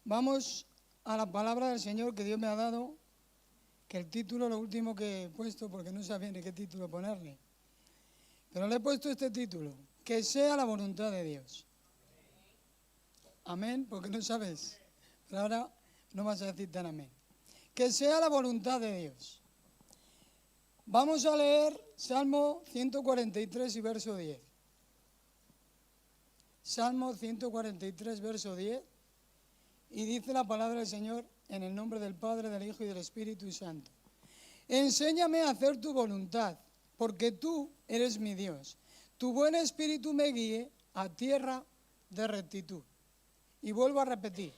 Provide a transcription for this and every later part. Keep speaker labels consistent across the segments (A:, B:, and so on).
A: Vamos a la palabra del Señor que Dios me ha dado, que el título, lo último que he puesto, porque no sabía ni qué título ponerle, pero le he puesto este título, que sea la voluntad de Dios. Amén, porque no sabes, pero ahora no vas a decir tan amén. Que sea la voluntad de Dios. Vamos a leer Salmo 143 y verso 10. Salmo 143, verso 10. Y dice la palabra del Señor en el nombre del Padre, del Hijo y del Espíritu Santo. Enséñame a hacer tu voluntad, porque tú eres mi Dios. Tu buen espíritu me guíe a tierra de rectitud. Y vuelvo a repetir.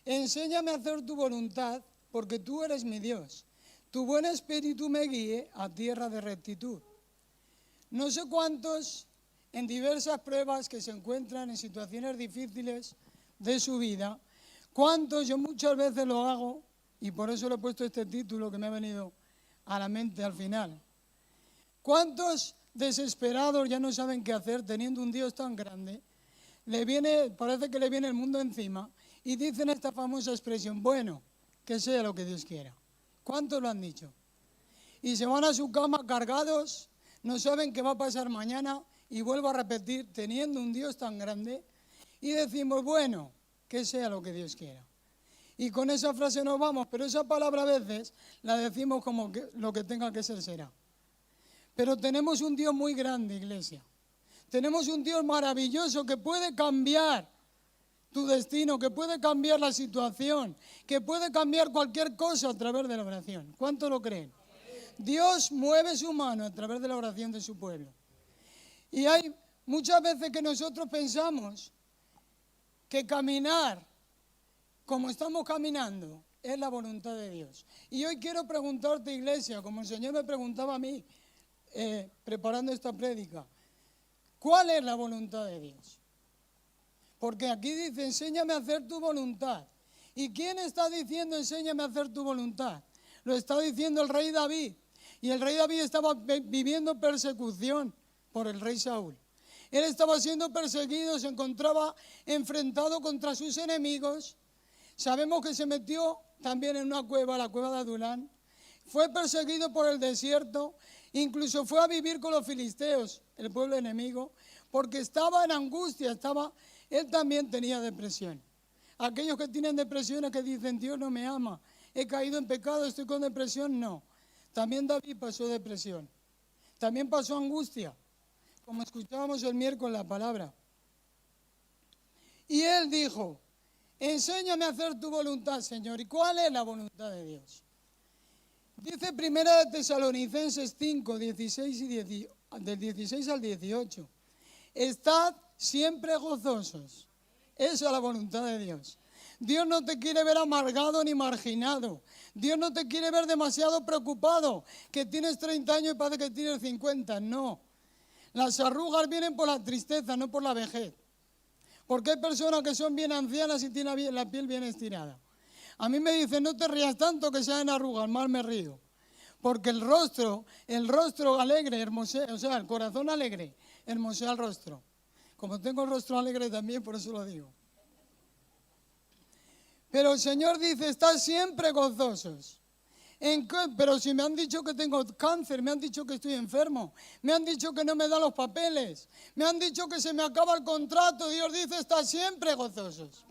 A: Enséñame a hacer tu voluntad, porque tú eres mi Dios. Tu buen espíritu me guíe a tierra de rectitud. No sé cuántos en diversas pruebas que se encuentran en situaciones difíciles de su vida, cuántos, yo muchas veces lo hago, y por eso le he puesto este título que me ha venido a la mente al final. ¿Cuántos desesperados ya no saben qué hacer teniendo un Dios tan grande? Parece que le viene el mundo encima y dicen esta famosa expresión, bueno, que sea lo que Dios quiera. ¿Cuántos lo han dicho? Y se van a su cama cargados, no saben qué va a pasar mañana, y vuelvo a repetir, teniendo un Dios tan grande, y decimos, bueno, que sea lo que Dios quiera. Y con esa frase nos vamos, pero esa palabra a veces la decimos como que lo que tenga que ser será. Pero tenemos un Dios muy grande, iglesia. Tenemos un Dios maravilloso que puede cambiar tu destino, que puede cambiar la situación, que puede cambiar cualquier cosa a través de la oración. ¿Cuánto lo creen? Dios mueve su mano a través de la oración de su pueblo. Y hay muchas veces que nosotros pensamos que caminar como estamos caminando es la voluntad de Dios. Y hoy quiero preguntarte, iglesia, como el Señor me preguntaba a mí, preparando esta prédica, ¿cuál es la voluntad de Dios? Porque aquí dice, enséñame a hacer tu voluntad. ¿Y quién está diciendo, enséñame a hacer tu voluntad? Lo está diciendo el rey David. Y el rey David estaba viviendo persecución por el rey Saúl. Él estaba siendo perseguido, se encontraba enfrentado contra sus enemigos. Sabemos que se metió también en una cueva, la cueva de Adulán. Fue perseguido por el desierto, incluso fue a vivir con los filisteos, el pueblo enemigo, porque estaba en angustia, él también tenía depresión. Aquellos que tienen depresiones que dicen, Dios no me ama, he caído en pecado, estoy con depresión, no. También David pasó depresión, también pasó angustia, como escuchábamos el miércoles la palabra. Y él dijo, enséñame a hacer tu voluntad, Señor. ¿Y cuál es la voluntad de Dios? Dice 1 Tesalonicenses 5, 16 del 16 al 18. Estad siempre gozosos. Esa es la voluntad de Dios. Dios no te quiere ver amargado ni marginado. Dios no te quiere ver demasiado preocupado, que tienes 30 años y parece que tienes 50. No. Las arrugas vienen por la tristeza, no por la vejez. Porque hay personas que son bien ancianas y tienen la piel bien estirada. A mí me dicen, no te rías tanto que sean arrugas, mal me río. Porque el rostro alegre, hermosea, o sea, el corazón alegre, hermosea el rostro. Como tengo el rostro alegre también, por eso lo digo. Pero el Señor dice, estad siempre gozosos. Pero si me han dicho que tengo cáncer, me han dicho que estoy enfermo, me han dicho que no me dan los papeles, me han dicho que se me acaba el contrato, Dios dice, estad siempre gozosos.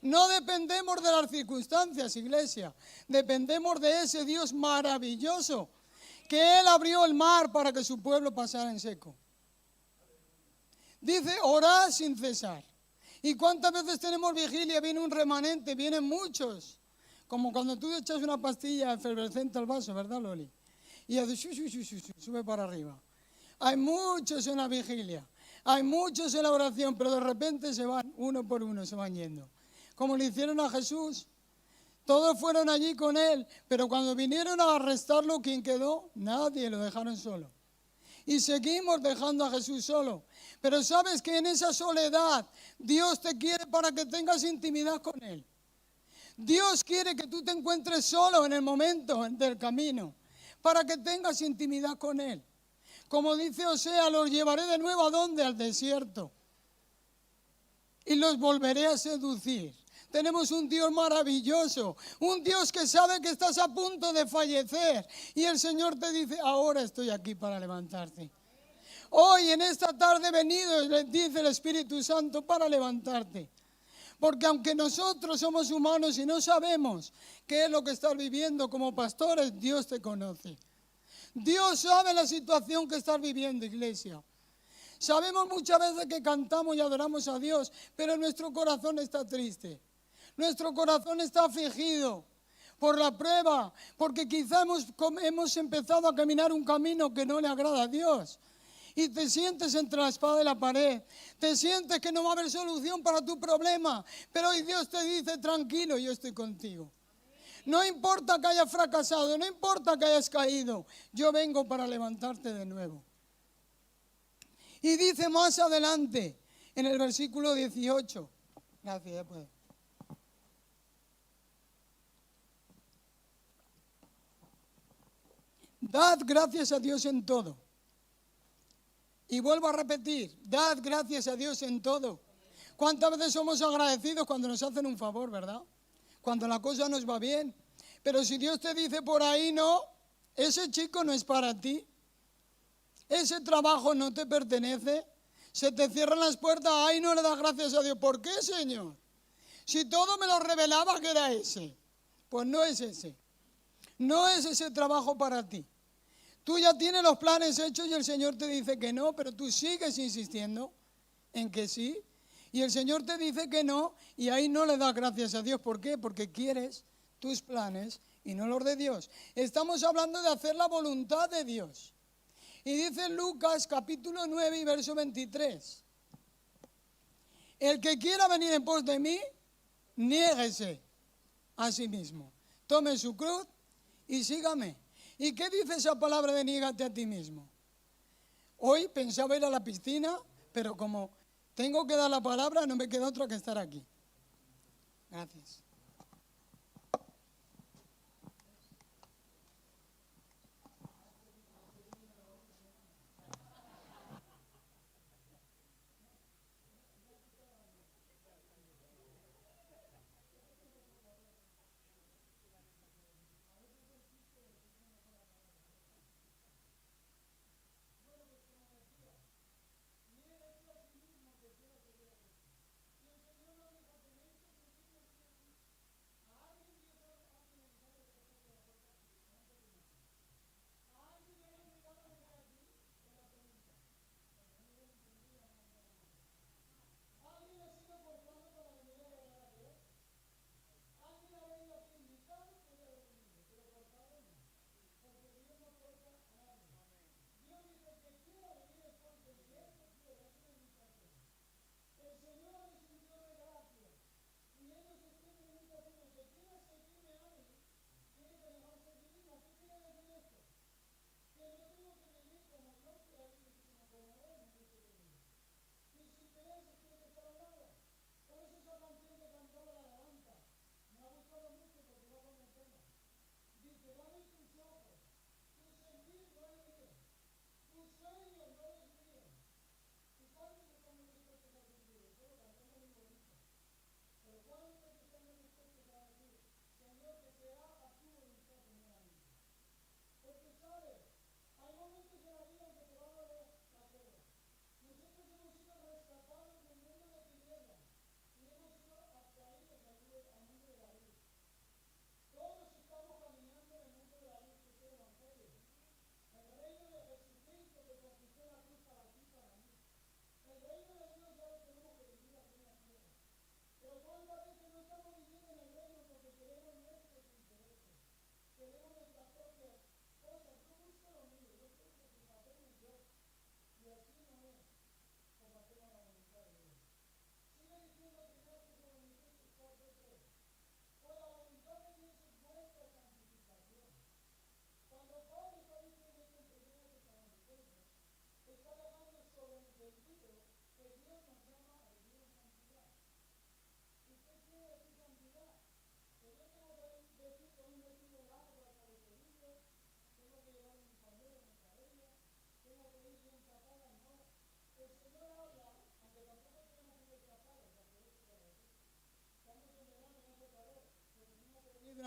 A: No dependemos de las circunstancias, iglesia, dependemos de ese Dios maravilloso, que Él abrió el mar para que su pueblo pasara en seco. Dice, orad sin cesar. ¿Y cuántas veces tenemos vigilia? Viene un remanente, vienen muchos. Como cuando tú echas una pastilla efervescente al vaso, ¿verdad, Loli? Y hace sube para arriba. Hay muchos en la vigilia, hay muchos en la oración, pero de repente se van, uno por uno se van yendo. Como le hicieron a Jesús, todos fueron allí con él, pero cuando vinieron a arrestarlo, ¿quién quedó? Nadie, lo dejaron solo. Y seguimos dejando a Jesús solo. Pero sabes que en esa soledad Dios te quiere para que tengas intimidad con Él. Dios quiere que tú te encuentres solo en el momento del camino, para que tengas intimidad con Él. Como dice Osea, los llevaré de nuevo ¿a dónde? Al desierto. Y los volveré a seducir. Tenemos un Dios maravilloso, un Dios que sabe que estás a punto de fallecer y el Señor te dice, ahora estoy aquí para levantarte. Hoy en esta tarde he venido, les dice el Espíritu Santo, para levantarte. Porque aunque nosotros somos humanos y no sabemos qué es lo que estás viviendo como pastores, Dios te conoce. Dios sabe la situación que estás viviendo, iglesia. Sabemos muchas veces que cantamos y adoramos a Dios, pero nuestro corazón está triste. Nuestro corazón está afligido por la prueba, porque quizá hemos empezado a caminar un camino que no le agrada a Dios. Y te sientes entre la espada y la pared. Te sientes que no va a haber solución para tu problema. Pero hoy Dios te dice, tranquilo, yo estoy contigo. No importa que hayas fracasado, no importa que hayas caído. Yo vengo para levantarte de nuevo. Y dice más adelante, en el versículo 18. Gracias, ya puedo. Dad gracias a Dios en todo. Y vuelvo a repetir, dad gracias a Dios en todo. ¿Cuántas veces somos agradecidos cuando nos hacen un favor, verdad? Cuando la cosa nos va bien. Pero si Dios te dice por ahí, no, ese chico no es para ti. Ese trabajo no te pertenece. Se te cierran las puertas, ahí no le das gracias a Dios. ¿Por qué, Señor? Si todo me lo revelaba que era ese. Pues no es ese. No es ese trabajo para ti. Tú ya tienes los planes hechos y el Señor te dice que no, pero tú sigues insistiendo en que sí. Y el Señor te dice que no y ahí no le das gracias a Dios. ¿Por qué? Porque quieres tus planes y no los de Dios. Estamos hablando de hacer la voluntad de Dios. Y dice Lucas capítulo 9 y verso 23. El que quiera venir en pos de mí, niéguese a sí mismo. Tome su cruz y sígame. ¿Y qué dice esa palabra de niégate a ti mismo? Hoy pensaba ir a la piscina, pero como tengo que dar la palabra, no me queda otra que estar aquí. Gracias.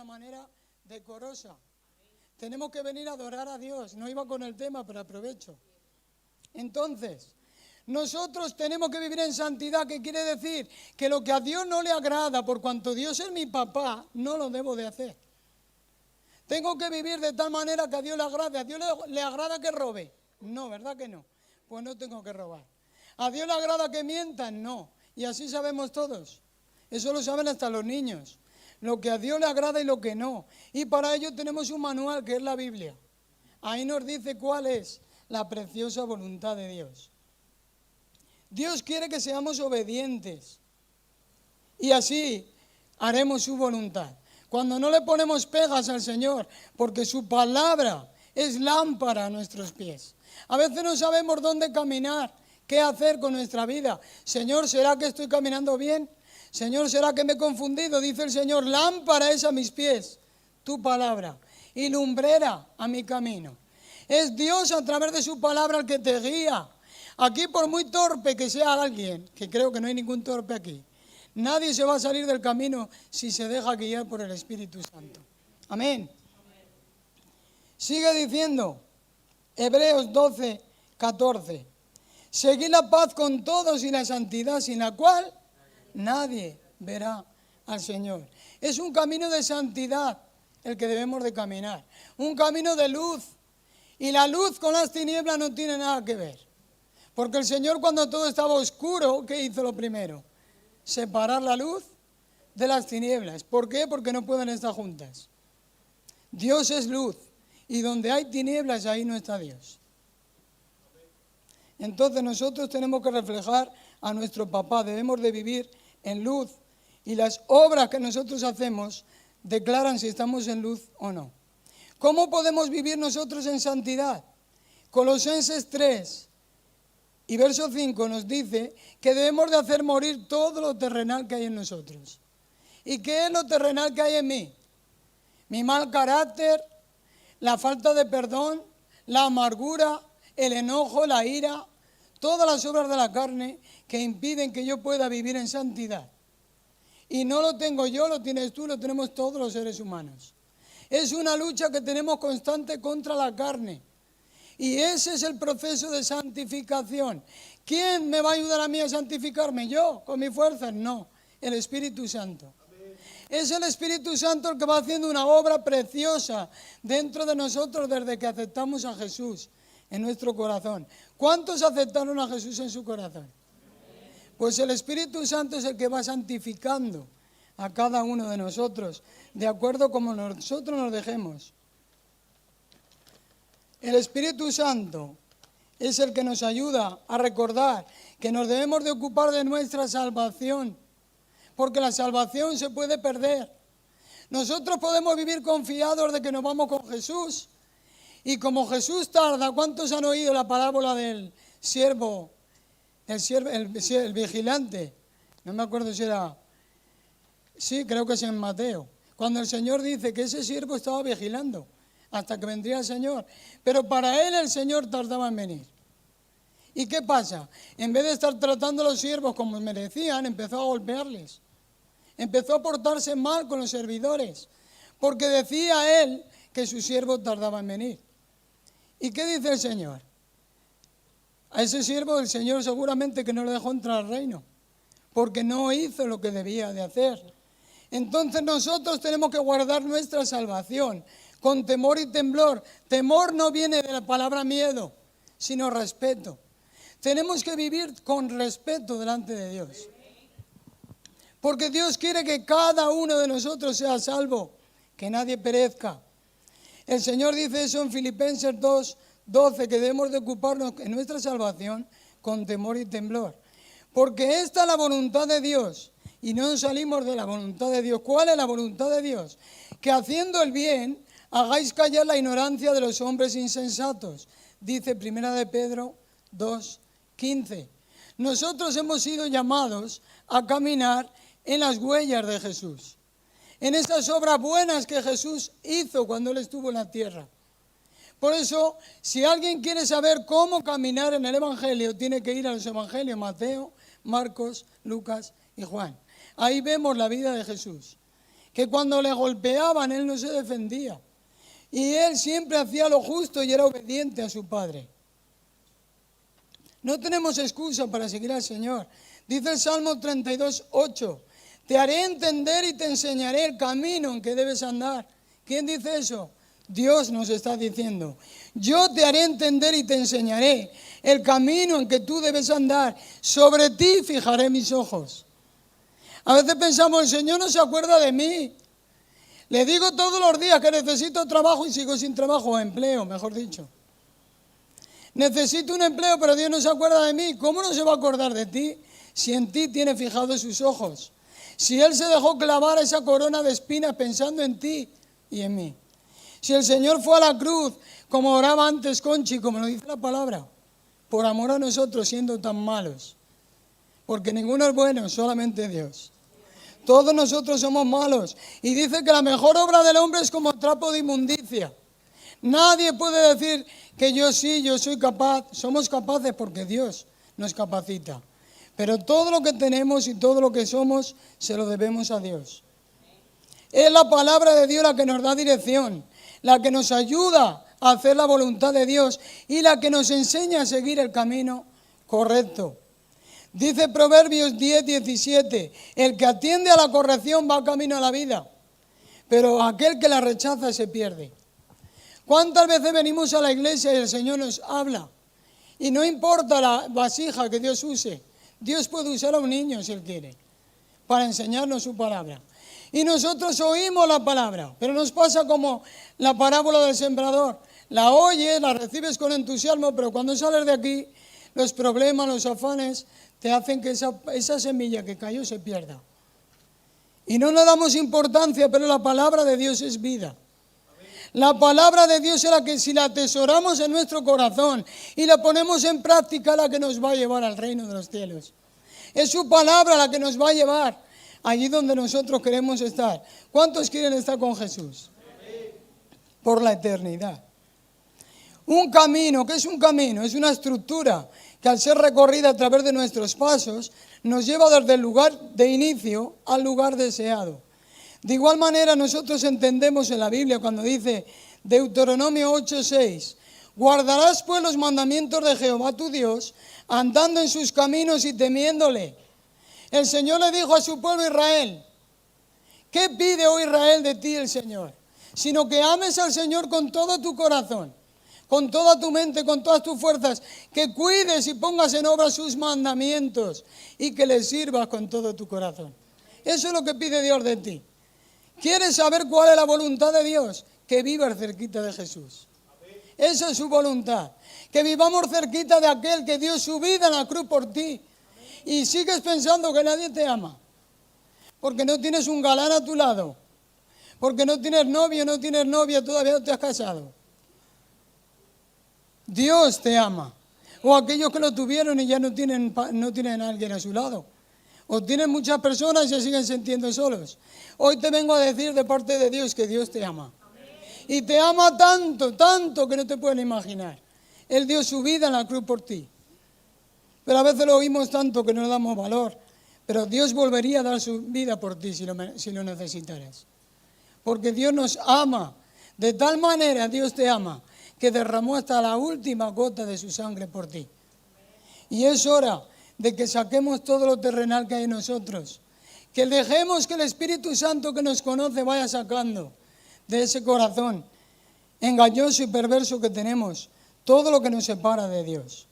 A: una manera decorosa. Tenemos que venir a adorar a Dios. No iba con el tema, pero aprovecho. Entonces, nosotros tenemos que vivir en santidad, que quiere decir que lo que a Dios no le agrada, por cuanto Dios es mi papá, no lo debo de hacer. Tengo que vivir de tal manera que a Dios le agrade. ¿A Dios le agrada que robe? No, ¿verdad que no? Pues no tengo que robar. ¿A Dios le agrada que mientan? No. Y así sabemos todos. Eso lo saben hasta los niños. Lo que a Dios le agrada y lo que no. Y para ello tenemos un manual que es la Biblia. Ahí nos dice cuál es la preciosa voluntad de Dios. Dios quiere que seamos obedientes. Y así haremos su voluntad. Cuando no le ponemos pegas al Señor, porque su palabra es lámpara a nuestros pies. A veces no sabemos dónde caminar, qué hacer con nuestra vida. Señor, ¿será que estoy caminando bien? Señor, ¿será que me he confundido? Dice el Señor, lámpara es a mis pies tu palabra y lumbrera a mi camino. Es Dios a través de su palabra el que te guía. Aquí, por muy torpe que sea alguien, que creo que no hay ningún torpe aquí, nadie se va a salir del camino si se deja guiar por el Espíritu Santo. Amén. Sigue diciendo, Hebreos 12, 14. Seguid la paz con todos y la santidad, sin la cual nadie verá al Señor. Es un camino de santidad el que debemos de caminar. Un camino de luz. Y la luz con las tinieblas no tiene nada que ver. Porque el Señor, cuando todo estaba oscuro, ¿qué hizo lo primero? Separar la luz de las tinieblas. ¿Por qué? Porque no pueden estar juntas. Dios es luz. Y donde hay tinieblas, ahí no está Dios. Entonces nosotros tenemos que reflejar a nuestro papá. Debemos de vivir en luz. Y las obras que nosotros hacemos declaran si estamos en luz o no. ¿Cómo podemos vivir nosotros en santidad? Colosenses 3 y verso 5 nos dice que debemos de hacer morir todo lo terrenal que hay en nosotros. ¿Y qué es lo terrenal que hay en mí? Mi mal carácter, la falta de perdón, la amargura, el enojo, la ira, todas las obras de la carne que impiden que yo pueda vivir en santidad. Y no lo tengo yo, lo tienes tú, lo tenemos todos los seres humanos. Es una lucha que tenemos constante contra la carne. Y ese es el proceso de santificación. ¿Quién me va a ayudar a mí a santificarme? ¿Yo? ¿Con mi fuerza? No, el Espíritu Santo. Es el Espíritu Santo el que va haciendo una obra preciosa dentro de nosotros desde que aceptamos a Jesús en nuestro corazón. ¿Cuántos aceptaron a Jesús en su corazón? Pues el Espíritu Santo es el que va santificando a cada uno de nosotros, de acuerdo como nosotros nos dejemos. El Espíritu Santo es el que nos ayuda a recordar que nos debemos de ocupar de nuestra salvación, porque la salvación se puede perder. Nosotros podemos vivir confiados de que nos vamos con Jesús, y como Jesús tarda, ¿cuántos han oído la parábola del siervo, el vigilante? No me acuerdo si era... Sí, creo que es en Mateo. Cuando el Señor dice que ese siervo estaba vigilando hasta que vendría el Señor. Pero para él el Señor tardaba en venir. ¿Y qué pasa? En vez de estar tratando a los siervos como merecían, empezó a golpearles. Empezó a portarse mal con los servidores. Porque decía él que su siervo tardaba en venir. ¿Y qué dice el Señor? A ese siervo el Señor seguramente que no le dejó entrar al reino. Porque no hizo lo que debía de hacer. Entonces nosotros tenemos que guardar nuestra salvación con temor y temblor. Temor no viene de la palabra miedo, sino respeto. Tenemos que vivir con respeto delante de Dios. Porque Dios quiere que cada uno de nosotros sea salvo, que nadie perezca. El Señor dice eso en Filipenses 2:12, que debemos de ocuparnos en nuestra salvación con temor y temblor. Porque esta es la voluntad de Dios. Y no nos salimos de la voluntad de Dios. ¿Cuál es la voluntad de Dios? Que haciendo el bien, hagáis callar la ignorancia de los hombres insensatos. Dice 1 de Pedro 2:15. Nosotros hemos sido llamados a caminar en las huellas de Jesús. En esas obras buenas que Jesús hizo cuando Él estuvo en la tierra. Por eso, si alguien quiere saber cómo caminar en el Evangelio, tiene que ir a los Evangelios, Mateo, Marcos, Lucas y Juan. Ahí vemos la vida de Jesús. que cuando le golpeaban él no se defendía. Y él siempre hacía lo justo y era obediente a su padre. No tenemos excusa para seguir al Señor. Dice el Salmo 32:8, te haré entender y te enseñaré el camino en que debes andar. ¿Quién dice eso? Dios nos está diciendo, yo te haré entender y te enseñaré el camino en que tú debes andar. Sobre ti fijaré mis ojos. A veces pensamos, el Señor no se acuerda de mí. Le digo todos los días que necesito trabajo y sigo sin trabajo, o empleo, mejor dicho. Necesito un empleo, pero Dios no se acuerda de mí. ¿Cómo no se va a acordar de ti si en ti tiene fijados sus ojos? Si Él se dejó clavar esa corona de espinas pensando en ti y en mí. Si el Señor fue a la cruz, como oraba antes Conchi, como lo dice la palabra, por amor a nosotros siendo tan malos. Porque ninguno es bueno, solamente Dios. Todos nosotros somos malos. Y dice que la mejor obra del hombre es como trapo de inmundicia. Nadie puede decir que yo sí, yo soy capaz. Somos capaces porque Dios nos capacita. Pero todo lo que tenemos y todo lo que somos, se lo debemos a Dios. Es la palabra de Dios la que nos da dirección, la que nos ayuda a hacer la voluntad de Dios y la que nos enseña a seguir el camino correcto. Dice Proverbios 10:17, el que atiende a la corrección va camino a la vida, pero aquel que la rechaza se pierde. ¿Cuántas veces venimos a la iglesia y el Señor nos habla? Y no importa la vasija que Dios use, Dios puede usar a un niño si Él quiere, para enseñarnos su palabra. Y nosotros oímos la palabra, pero nos pasa como la parábola del sembrador. La oyes, la recibes con entusiasmo, pero cuando sales de aquí, los problemas, los afanes, te hacen que esa semilla que cayó se pierda. Y no le damos importancia, pero la palabra de Dios es vida. La palabra de Dios es la que si la atesoramos en nuestro corazón y la ponemos en práctica, la que nos va a llevar al reino de los cielos. Es su palabra la que nos va a llevar allí donde nosotros queremos estar. ¿Cuántos quieren estar con Jesús? Por la eternidad. Un camino, ¿qué es un camino? Es una estructura que al ser recorrida a través de nuestros pasos, nos lleva desde el lugar de inicio al lugar deseado. De igual manera nosotros entendemos en la Biblia cuando dice Deuteronomio 8:6, guardarás pues los mandamientos de Jehová tu Dios, andando en sus caminos y temiéndole. El Señor le dijo a su pueblo Israel, ¿qué pide hoy Israel de ti el Señor? Sino que ames al Señor con todo tu corazón, con toda tu mente, con todas tus fuerzas, que cuides y pongas en obra sus mandamientos y que le sirvas con todo tu corazón. Eso es lo que pide Dios de ti. ¿Quieres saber cuál es la voluntad de Dios? Que vivas cerquita de Jesús. Esa es su voluntad. Que vivamos cerquita de aquel que dio su vida en la cruz por ti. Y sigues pensando que nadie te ama. Porque no tienes un galán a tu lado. Porque no tienes novio, no tienes novia, todavía no te has casado. Dios te ama. O aquellos que lo tuvieron y ya no tienen a alguien a su lado. O tienen muchas personas y se siguen sintiendo solos. Hoy te vengo a decir de parte de Dios que Dios te ama. Y te ama tanto, tanto que no te pueden imaginar. Él dio su vida en la cruz por ti. Pero a veces lo oímos tanto que no le damos valor. Pero Dios volvería a dar su vida por ti si lo necesitaras. Porque Dios nos ama. De tal manera Dios te ama que derramó hasta la última gota de su sangre por ti. Y es hora de que saquemos todo lo terrenal que hay en nosotros. Que dejemos que el Espíritu Santo que nos conoce vaya sacando de ese corazón engañoso y perverso que tenemos todo lo que nos separa de Dios.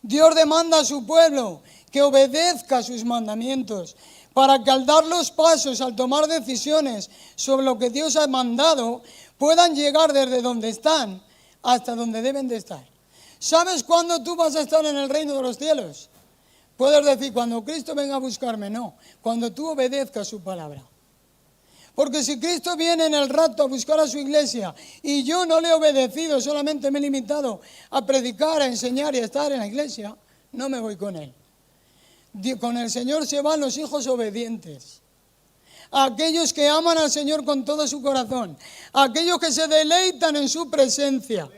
A: Dios demanda a su pueblo que obedezca sus mandamientos para que al dar los pasos, al tomar decisiones sobre lo que Dios ha mandado, puedan llegar desde donde están hasta donde deben de estar. ¿Sabes cuándo tú vas a estar en el reino de los cielos? Puedes decir, cuando Cristo venga a buscarme, no. Cuando tú obedezcas su palabra. Porque si Cristo viene en el rato a buscar a su iglesia y yo no le he obedecido, solamente me he limitado a predicar, a enseñar y a estar en la iglesia, no me voy con Él. Con el Señor se van los hijos obedientes. Aquellos que aman al Señor con todo su corazón. Aquellos que se deleitan en su presencia.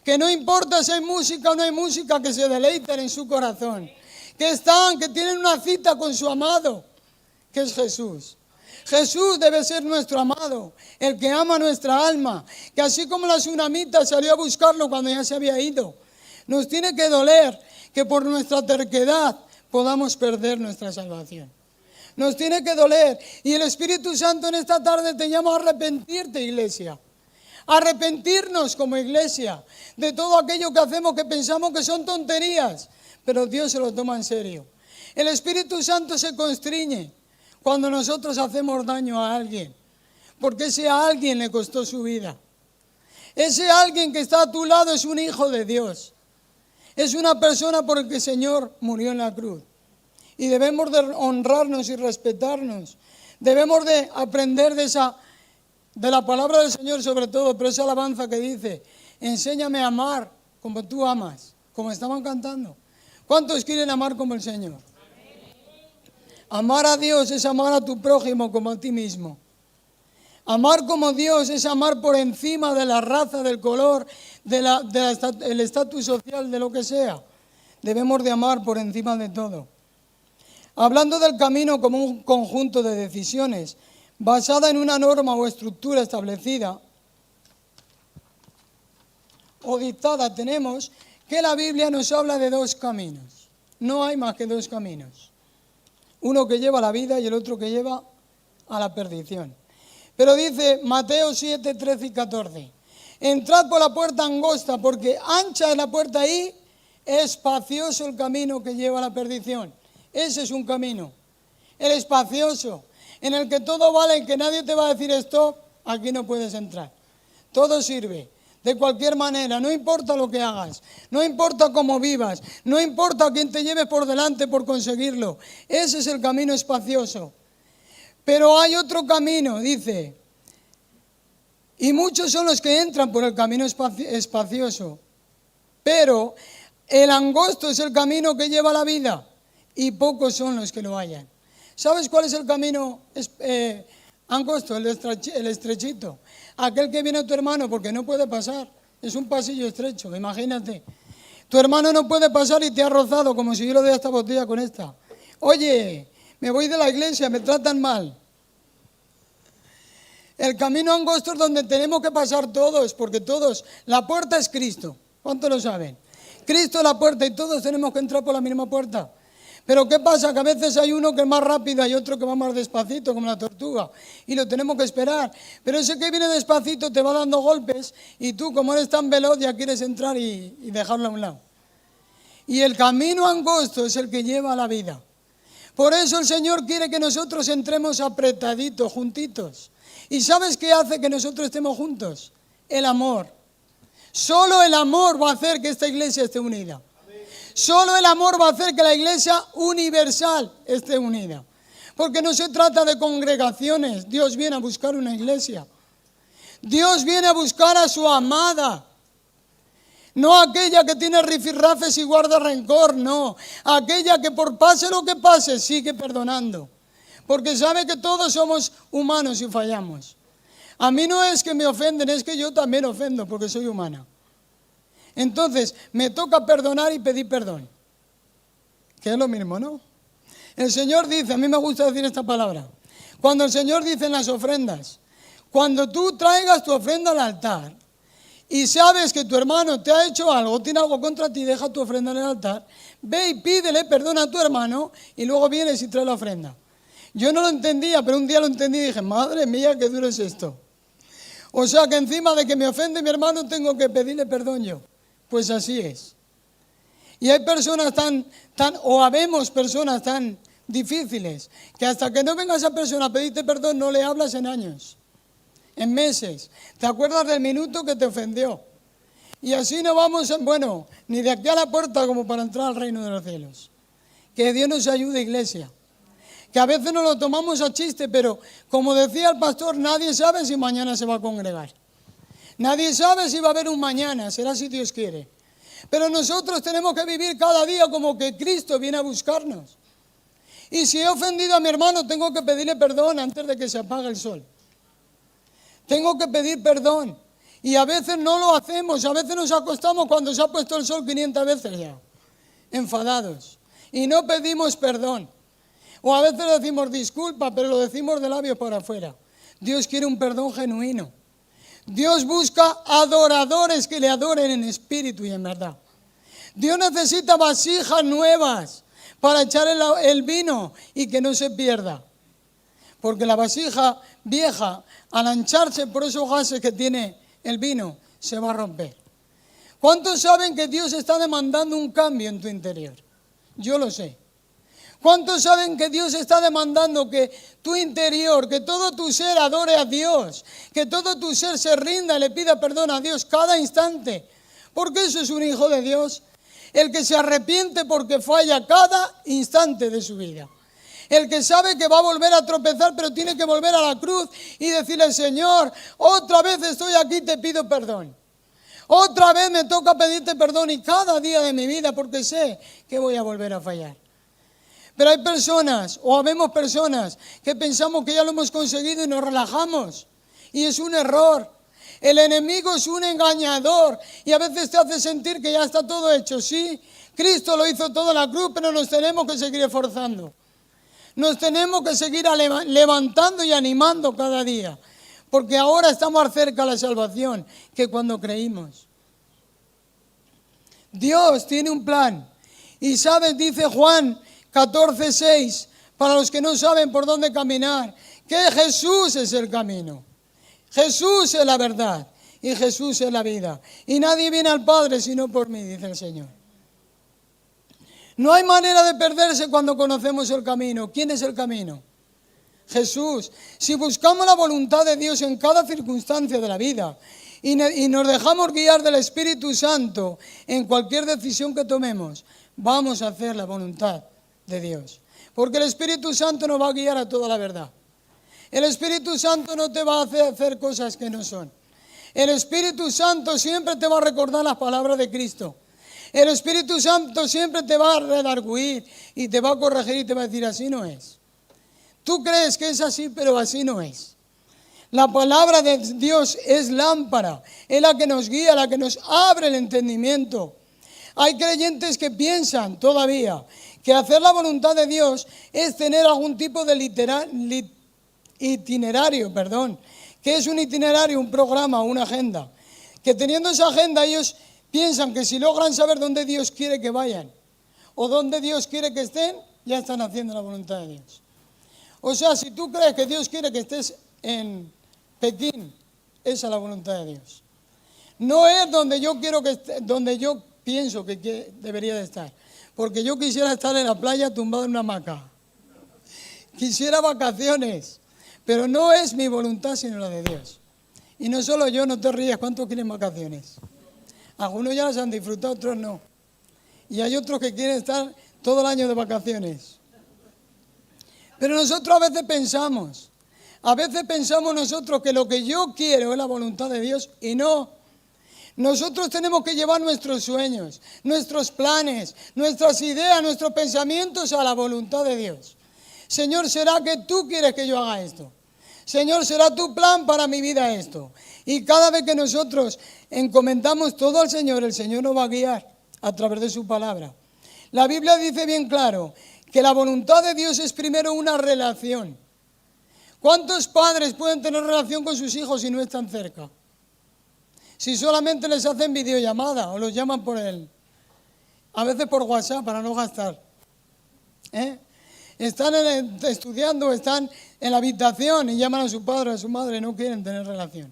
A: Que no importa si hay música o no hay música, que se deleiten en su corazón. Que tienen una cita con su amado, que es Jesús. Jesús debe ser nuestro amado, el que ama nuestra alma, que así como la tsunamita salió a buscarlo cuando ya se había ido, nos tiene que doler que por nuestra terquedad podamos perder nuestra salvación. Nos tiene que doler. Y el Espíritu Santo en esta tarde te llama a arrepentirte, iglesia. Arrepentirnos como iglesia de todo aquello que hacemos que pensamos que son tonterías, pero Dios se lo toma en serio. El Espíritu Santo se constriñe cuando nosotros hacemos daño a alguien, porque ese alguien le costó su vida. Ese alguien que está a tu lado es un hijo de Dios. Es una persona por la que el Señor murió en la cruz. Y debemos de honrarnos y respetarnos. Debemos de aprender de la palabra del Señor sobre todo, pero esa alabanza que dice, enséñame a amar como tú amas, como estaban cantando. ¿Cuántos quieren amar como el Señor? Amar a Dios es amar a tu prójimo como a ti mismo. Amar como Dios es amar por encima de la raza, del color, del estatus social, de lo que sea. Debemos de amar por encima de todo. Hablando del camino como un conjunto de decisiones basada en una norma o estructura establecida o dictada, tenemos que la Biblia nos habla de dos caminos. No hay más que dos caminos. Uno que lleva a la vida y el otro que lleva a la perdición. Pero dice Mateo 7, 13 y 14, entrad por la puerta angosta, porque ancha es la puerta y espacioso el camino que lleva a la perdición. Ese es un camino, el espacioso, en el que todo vale, en que nadie te va a decir stop, aquí no puedes entrar. Todo sirve, de cualquier manera, no importa lo que hagas, no importa cómo vivas, no importa quién te lleve por delante por conseguirlo. Ese es el camino espacioso. Pero hay otro camino, dice, y muchos son los que entran por el camino espacioso, pero el angosto es el camino que lleva a la vida y pocos son los que lo hallan. ¿Sabes cuál es el camino angosto, el estrechito? Aquel que viene a tu hermano porque no puede pasar, es un pasillo estrecho, imagínate. Tu hermano no puede pasar y te ha rozado como si yo le doy esta botella con esta. Oye, me voy de la iglesia, me tratan mal. El camino angosto es donde tenemos que pasar todos, porque todos, la puerta es Cristo. ¿Cuántos lo saben? Cristo es la puerta y todos tenemos que entrar por la misma puerta. Pero ¿qué pasa? Que a veces hay uno que es más rápido y otro que va más despacito, como la tortuga, y lo tenemos que esperar. Pero ese que viene despacito te va dando golpes y tú, como eres tan veloz, ya quieres entrar y dejarlo a un lado. Y el camino angosto es el que lleva a la vida. Por eso el Señor quiere que nosotros entremos apretaditos, juntitos. ¿Y sabes qué hace que nosotros estemos juntos? El amor. Solo el amor va a hacer que esta iglesia esté unida. Solo el amor va a hacer que la iglesia universal esté unida. Porque no se trata de congregaciones. Dios viene a buscar una iglesia. Dios viene a buscar a su amada. No aquella que tiene rifirrafes y guarda rencor, no. Aquella que por pase lo que pase sigue perdonando. Porque sabe que todos somos humanos y fallamos. A mí no es que me ofenden, es que yo también ofendo porque soy humana. Entonces, me toca perdonar y pedir perdón. Que es lo mismo, ¿no? El Señor dice, a mí me gusta decir esta palabra, cuando el Señor dice en las ofrendas, cuando tú traigas tu ofrenda al altar y sabes que tu hermano te ha hecho algo, tiene algo contra ti, deja tu ofrenda en el altar, ve y pídele perdón a tu hermano y luego vienes y traes la ofrenda. Yo no lo entendía, pero un día lo entendí y dije, madre mía, qué duro es esto. O sea que encima de que me ofende mi hermano tengo que pedirle perdón yo. Pues así es. Y hay personas o habemos personas tan difíciles que hasta que no venga esa persona a pedirte perdón no le hablas en años, en meses. ¿Te acuerdas del minuto que te ofendió? Y así no vamos, ni de aquí a la puerta como para entrar al reino de los cielos. Que Dios nos ayude, iglesia. Que a veces nos lo tomamos a chiste, pero como decía el pastor, nadie sabe si mañana se va a congregar. Nadie sabe si va a haber un mañana, será si Dios quiere. Pero nosotros tenemos que vivir cada día como que Cristo viene a buscarnos. Y si he ofendido a mi hermano, tengo que pedirle perdón antes de que se apague el sol. Tengo que pedir perdón. Y a veces no lo hacemos, a veces nos acostamos cuando se ha puesto el sol 500 veces ya, enfadados. Y no pedimos perdón. O a veces decimos disculpa, pero lo decimos de labios para afuera. Dios quiere un perdón genuino. Dios busca adoradores que le adoren en espíritu y en verdad. Dios necesita vasijas nuevas para echar el vino y que no se pierda. Porque la vasija vieja, al ancharse por esos gases que tiene el vino, se va a romper. ¿Cuántos saben que Dios está demandando un cambio en tu interior? Yo lo sé. ¿Cuántos saben que Dios está demandando que tu interior, que todo tu ser adore a Dios, que todo tu ser se rinda y le pida perdón a Dios cada instante? Porque eso es un hijo de Dios, el que se arrepiente porque falla cada instante de su vida. El que sabe que va a volver a tropezar, pero tiene que volver a la cruz y decirle, Señor, otra vez estoy aquí, te pido perdón. Otra vez me toca pedirte perdón y cada día de mi vida porque sé que voy a volver a fallar. Pero hay personas, o habemos personas, que pensamos que ya lo hemos conseguido y nos relajamos. Y es un error. El enemigo es un engañador y a veces te hace sentir que ya está todo hecho. Sí, Cristo lo hizo todo en la cruz, pero nos tenemos que seguir esforzando. Nos tenemos que seguir levantando y animando cada día. Porque ahora está más cerca la salvación que cuando creímos. Dios tiene un plan. Y sabes, dice Juan 14:6, para los que no saben por dónde caminar, que Jesús es el camino, Jesús es la verdad y Jesús es la vida. Y nadie viene al Padre sino por mí, dice el Señor. No hay manera de perderse cuando conocemos el camino. ¿Quién es el camino? Jesús. Si buscamos la voluntad de Dios en cada circunstancia de la vida y nos dejamos guiar del Espíritu Santo en cualquier decisión que tomemos, vamos a hacer la voluntad de Dios. Porque el Espíritu Santo nos va a guiar a toda la verdad. El Espíritu Santo no te va a hacer cosas que no son. El Espíritu Santo siempre te va a recordar las palabras de Cristo. El Espíritu Santo siempre te va a redarguir y te va a corregir y te va a decir, así no es. Tú crees que es así, pero así no es. La palabra de Dios es lámpara, es la que nos guía, la que nos abre el entendimiento. Hay creyentes que piensan todavía que hacer la voluntad de Dios es tener algún tipo de itinerario, que es un itinerario, un programa, una agenda. Que teniendo esa agenda ellos piensan que si logran saber dónde Dios quiere que vayan o dónde Dios quiere que estén, ya están haciendo la voluntad de Dios. O sea, si tú crees que Dios quiere que estés en Pekín, esa es la voluntad de Dios. No es donde yo quiero que esté, donde yo pienso que debería de estar. Porque yo quisiera estar en la playa tumbado en una hamaca. Quisiera vacaciones, pero no es mi voluntad sino la de Dios. Y no solo yo, no te rías, ¿cuántos quieren vacaciones? Algunos ya las han disfrutado, otros no. Y hay otros que quieren estar todo el año de vacaciones. Pero nosotros a veces pensamos nosotros que lo que yo quiero es la voluntad de Dios y no. Nosotros tenemos que llevar nuestros sueños, nuestros planes, nuestras ideas, nuestros pensamientos a la voluntad de Dios. Señor, ¿será que tú quieres que yo haga esto? Señor, ¿será tu plan para mi vida esto? Y cada vez que nosotros encomendamos todo al Señor, el Señor nos va a guiar a través de su palabra. La Biblia dice bien claro que la voluntad de Dios es primero una relación. ¿Cuántos padres pueden tener relación con sus hijos si no están cerca? Si solamente les hacen videollamada o los llaman por a veces por WhatsApp para no gastar. Están estudiando, están en la habitación y llaman a su padre o a su madre y no quieren tener relación.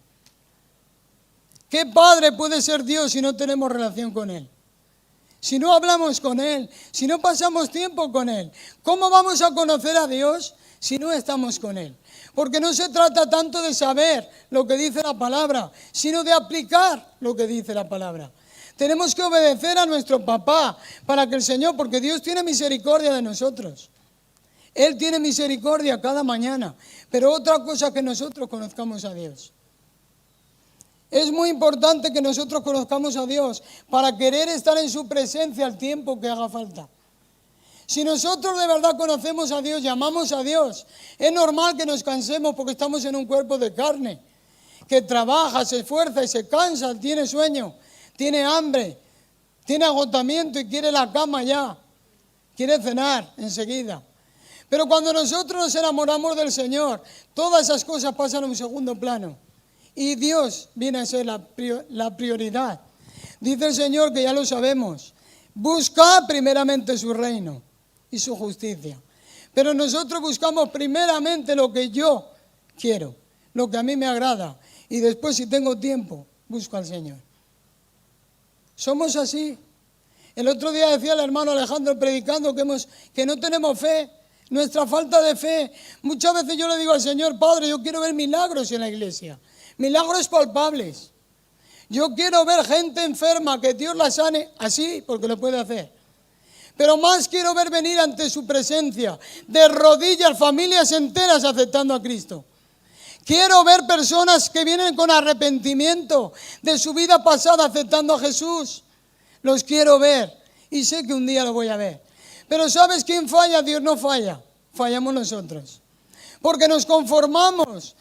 A: ¿Qué padre puede ser Dios si no tenemos relación con Él? Si no hablamos con Él, si no pasamos tiempo con Él, ¿cómo vamos a conocer a Dios si no estamos con Él? Porque no se trata tanto de saber lo que dice la palabra, sino de aplicar lo que dice la palabra. Tenemos que obedecer a nuestro papá para que el Señor, porque Dios tiene misericordia de nosotros. Él tiene misericordia cada mañana, pero otra cosa que nosotros conozcamos a Dios. Es muy importante que nosotros conozcamos a Dios para querer estar en su presencia al tiempo que haga falta. Si nosotros de verdad conocemos a Dios, llamamos a Dios, es normal que nos cansemos porque estamos en un cuerpo de carne, que trabaja, se esfuerza y se cansa, tiene sueño, tiene hambre, tiene agotamiento y quiere la cama ya, quiere cenar enseguida. Pero cuando nosotros nos enamoramos del Señor, todas esas cosas pasan a un segundo plano. Y Dios viene a ser la prioridad. Dice el Señor, que ya lo sabemos, busca primeramente su reino y su justicia. Pero nosotros buscamos primeramente lo que yo quiero, lo que a mí me agrada. Y después, si tengo tiempo, busco al Señor. Somos así. El otro día decía el hermano Alejandro predicando que no tenemos fe, nuestra falta de fe. Muchas veces yo le digo al Señor, Padre, yo quiero ver milagros en la iglesia, milagros palpables. Yo quiero ver gente enferma, que Dios la sane así, porque lo puede hacer. Pero más quiero ver venir ante su presencia, de rodillas, familias enteras aceptando a Cristo. Quiero ver personas que vienen con arrepentimiento de su vida pasada aceptando a Jesús. Los quiero ver y sé que un día lo voy a ver. Pero ¿sabes quién falla? Dios no falla, fallamos nosotros. Porque nos conformamos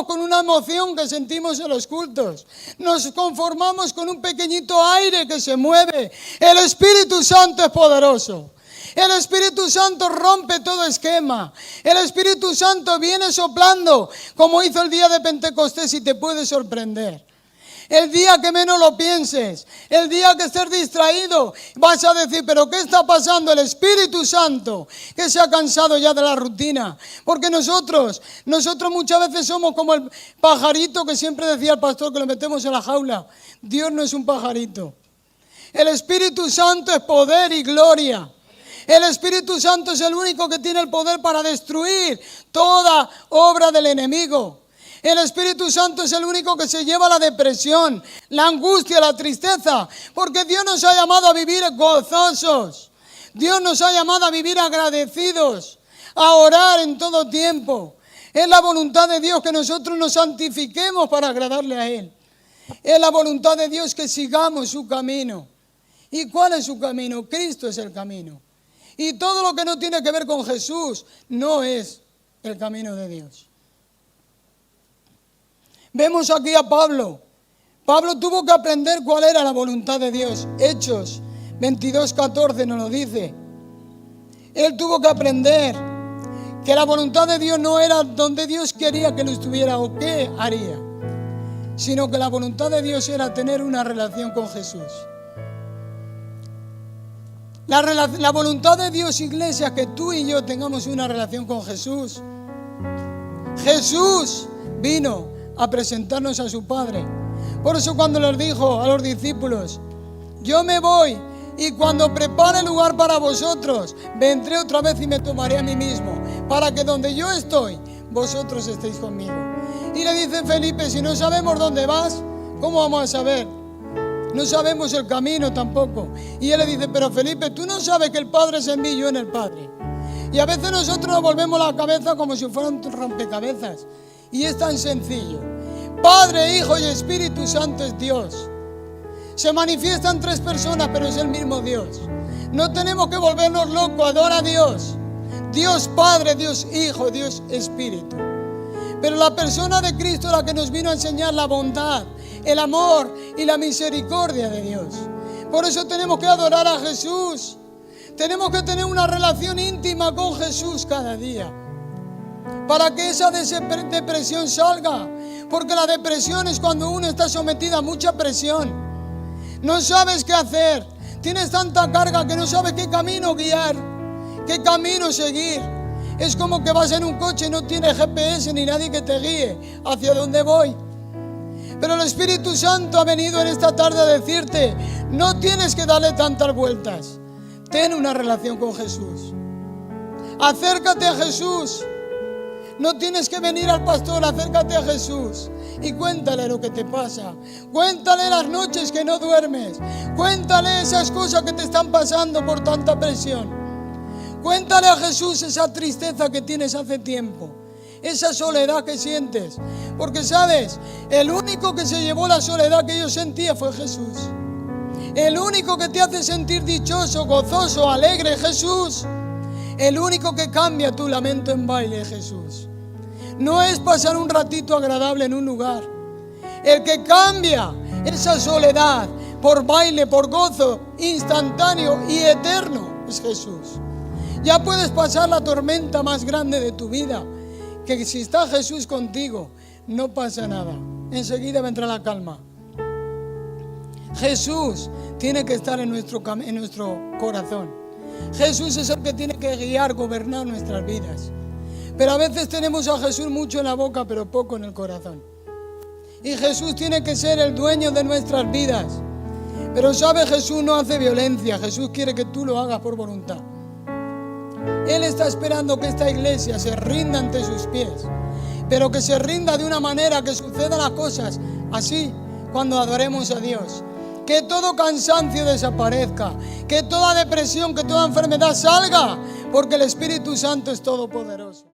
A: con una emoción que sentimos en los cultos. Nos conformamos con un pequeñito aire que se mueve. El Espíritu Santo es poderoso. El Espíritu Santo rompe todo esquema. El Espíritu Santo viene soplando, como hizo el día de Pentecostés, y te puede sorprender. El día que menos lo pienses, el día que estés distraído, vas a decir, ¿pero qué está pasando? El Espíritu Santo, que se ha cansado ya de la rutina. Porque nosotros muchas veces somos como el pajarito que siempre decía el pastor, que lo metemos en la jaula. Dios no es un pajarito. El Espíritu Santo es poder y gloria. El Espíritu Santo es el único que tiene el poder para destruir toda obra del enemigo. El Espíritu Santo es el único que se lleva la depresión, la angustia, la tristeza, porque Dios nos ha llamado a vivir gozosos. Dios nos ha llamado a vivir agradecidos, a orar en todo tiempo. Es la voluntad de Dios que nosotros nos santifiquemos para agradarle a Él. Es la voluntad de Dios que sigamos su camino. ¿Y cuál es su camino? Cristo es el camino. Y todo lo que no tiene que ver con Jesús no es el camino de Dios. Vemos aquí a Pablo. Pablo tuvo que aprender cuál era la voluntad de Dios. Hechos 22:14 nos lo dice. Él tuvo que aprender que la voluntad de Dios no era donde Dios quería que lo estuviera o qué haría, sino que la voluntad de Dios era tener una relación con Jesús. La voluntad de Dios, iglesia, que tú y yo tengamos una relación con Jesús. Jesús vino a presentarnos a su Padre. Por eso cuando les dijo a los discípulos, yo me voy y cuando prepare lugar para vosotros, vendré otra vez y me tomaré a mí mismo, para que donde yo estoy, vosotros estéis conmigo. Y le dice Felipe, si no sabemos dónde vas, ¿cómo vamos a saber? No sabemos el camino tampoco. Y él le dice, pero Felipe, tú no sabes que el Padre es en mí y yo en el Padre. Y a veces nosotros nos volvemos la cabeza como si fuera un rompecabezas. Y es tan sencillo. Padre, Hijo y Espíritu Santo es Dios. Se manifiestan tres personas, pero es el mismo Dios. No tenemos que volvernos locos, adora a Dios. Dios Padre, Dios Hijo, Dios Espíritu. Pero la persona de Cristo es la que nos vino a enseñar la bondad, el amor y la misericordia de Dios. Por eso tenemos que adorar a Jesús. Tenemos que tener una relación íntima con Jesús cada día, para que esa depresión salga. Porque la depresión es cuando uno está sometido a mucha presión. No sabes qué hacer. Tienes tanta carga que no sabes qué camino guiar, qué camino seguir. Es como que vas en un coche y no tienes GPS ni nadie que te guíe hacia dónde voy. Pero el Espíritu Santo ha venido en esta tarde a decirte, no tienes que darle tantas vueltas. Ten una relación con Jesús. Acércate a Jesús. No tienes que venir al pastor, acércate a Jesús y cuéntale lo que te pasa. Cuéntale las noches que no duermes. Cuéntale esas cosas que te están pasando por tanta presión. Cuéntale a Jesús esa tristeza que tienes hace tiempo, esa soledad que sientes. Porque sabes, el único que se llevó la soledad que yo sentía fue Jesús. El único que te hace sentir dichoso, gozoso, alegre, Jesús. El único que cambia tu lamento en baile es Jesús. No es pasar un ratito agradable en un lugar. El que cambia esa soledad por baile, por gozo instantáneo y eterno es Jesús. Ya puedes pasar la tormenta más grande de tu vida, que si está Jesús contigo, no pasa nada. Enseguida vendrá la calma. Jesús tiene que estar en nuestro corazón. Jesús es el que tiene que guiar, gobernar nuestras vidas. Pero a veces tenemos a Jesús mucho en la boca, pero poco en el corazón. Y Jesús tiene que ser el dueño de nuestras vidas. Pero sabe, Jesús no hace violencia. Jesús quiere que tú lo hagas por voluntad. Él está esperando que esta iglesia se rinda ante sus pies, pero que se rinda de una manera que sucedan las cosas así cuando adoremos a Dios. Que todo cansancio desaparezca, que toda depresión, que toda enfermedad salga, porque el Espíritu Santo es todopoderoso.